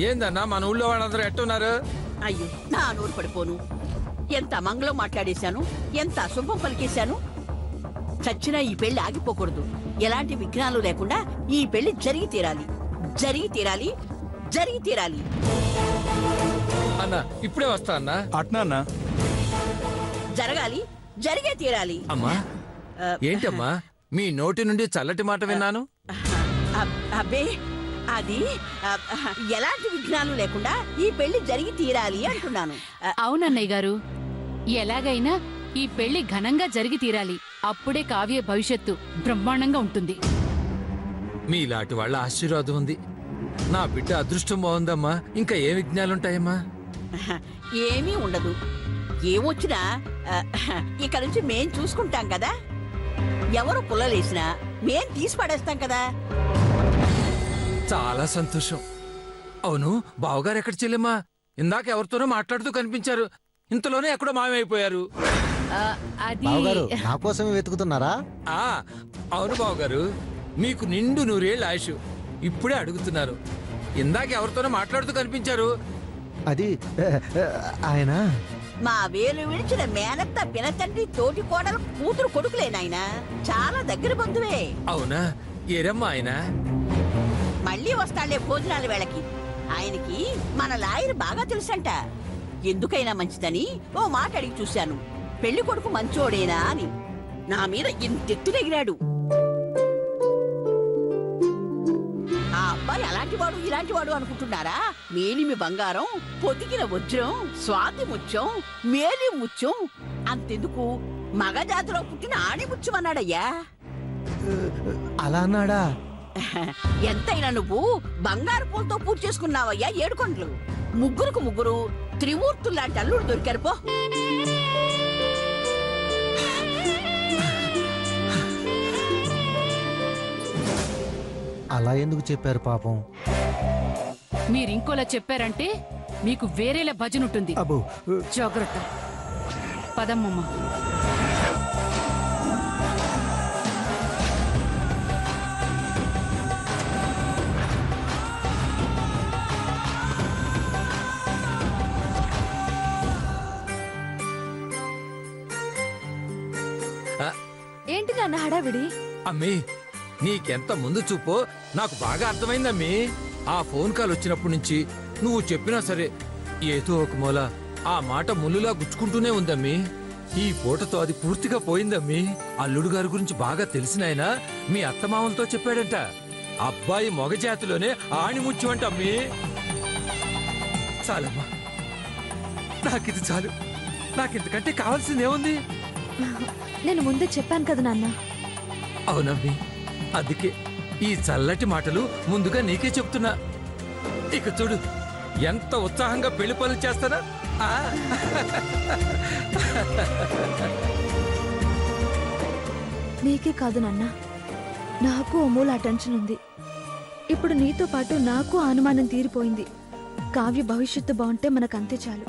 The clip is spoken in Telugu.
ఏందన్నా మన ఊళ్ళో వాళ్ళందరూ ఎట్టున్నారు? అయ్యో నా నోరు పడిపోను. ఎంత మంగళం మాట్లాడేశాను, ఎంత అశుభం పలికేశాను. చచ్చినా ఈ పెళ్లి ఆగిపోకూడదు. ఎలాంటి విఘ్నాలు లేకుండా ఈ పెళ్లి జరిగి తీరాలి, జరిగి తీరాలి, జరిగి తీరాలి. అన్నా ఇప్పుడే వస్తా అన్నా. అట్నా అన్నా? జరగాలి, జరిగే తీరాలి. అమ్మా ఏంటమ్మా మీ నోటి నుండి చల్లటి మాట విన్నాను. అబ్బే అది ఎలాంటి విఘ్నాలు లేకుండా ఈ పెళ్లి జరిగి తీరాలి అంటున్నాను. అవునన్నయ్య గారు, ఎలాగైనా ఈ పెళ్లి ఘనంగా జరిగి తీరాలి. అప్పుడే కావ్య భవిష్యత్తు బ్రహ్మాండంగా ఉంటుంది. మీలాంటి వాళ్ళ ఆశీర్వాదం ఉంది. నా బిడ్డ అదృష్టం బాగుందమ్మా. ఇంకా ఏ విఘ్నాలుంటాయమ్మా? ఏమీ ఉండదు. ఏమొచ్చినా ఇక నుంచి మేం చూసుకుంటాం కదా. ఎవరు పుల్లలేసినా మేం తీసి పడేస్తాం కదా. చాలా సంతోషం. అవును బావగారు ఎక్కడ చెల్లెమ్మా? ఇందాక ఎవరితోనో మాట్లాడుతూ కనిపించారు. ఇంతలోనే ఎక్కడో మాయమైపోయారు. అది నా కోసమే వెతుకుతున్నారా? అవును బావగారు, మీకు నిండు 100 ఏళ్ళ ఆయుష్. ఇప్పుడే అడుగుతున్నారు. ఇందాక ఎవరితోనో మాట్లాడుతూ కనిపించారు. అది ఆయన మా వేలు విడిచిన మేనత్త పినతండ్రి తోటి కోడలు కూతురు కొడుకులేనాయన. చాలా దగ్గర బంధువే. అవునా? ఏరమ్మా ఆయన? మళ్ళీ వస్తాళ్లే భోజనాల వేళకి. ఆయనకి మన లాయర్ బాగా తెలుసంట. ఎందుకైనా మంచిదని ఓ మాట అడిగి చూశాను, పెళ్లి కొడుకు మంచోడేనా అని. నా మీద ఇంతెత్తునెగిరాడు. ఆ అబ్బాయి అలాంటివాడు ఇలాంటివాడు అనుకుంటున్నారా? మేలిమి బంగారం, పొదిగిన వజ్రం, స్వాతి ముత్యం, మేలి ముత్యం. అంతెందుకు మగజాతిలో పుట్టిన ఆడి ముత్యం అన్నాడయ్యా. అలా అన్నాడా? ఎంతైనా నువ్వు బంగారు పూలతో పూజ చేసుకున్నావయ్యా 7 కొండలు. ముగ్గురుకు ముగ్గురు త్రిమూర్తుల్లాంటి అల్లుడు దొరికారు పో. అలా ఎందుకు చెప్పారు పాపం? మీరింకోలా చెప్పారంటే మీకు వేరేలా భజనుంటుంది. అబ్బో జాగ్రత్త. పదమ్మమ్మ. ఏంటి నాన్న హడావిడి? అమ్మీ నీకెంత ముందు చూపో నాకు బాగా అర్థమైందమ్మీ. ఆ ఫోన్ కాల్ వచ్చినప్పటి నుంచి నువ్వు చెప్పినా సరే ఏదో ఒక మూల ఆ మాట ముల్లులా గుచ్చుకుంటూనే ఉందమ్మీ. ఈ పూటతో అది పూర్తిగా పోయిందమ్మీ. అల్లుడు గారి గురించి బాగా తెలిసినాయన మీ అత్తమామలతో చెప్పాడంట. అబ్బాయి మొగజాతిలోనే ఆణిముత్యం అంట అమ్మీ. చాలమ్మా, నాకిది చాలు. నాకింతకంటే కావాల్సిందేముంది? నేను ముందే చెప్పాను కదా నాన్న. అవునమ్మీ, అందుకే ఈ చల్లటి మాటలు ముందుగా నీకే చెప్తున్నా. ఇక చూడు ఎంత ఉత్సాహంగా పెళ్లి పనులు చేస్తానా. నీకే కాదు నాన్న, నాకు అమూల టెన్షన్ ఉంది. ఇప్పుడు నీతో పాటు నాకు అనుమానం తీరిపోయింది. కావ్య భవిష్యత్తు బాగుంటే మనకంతే చాలు.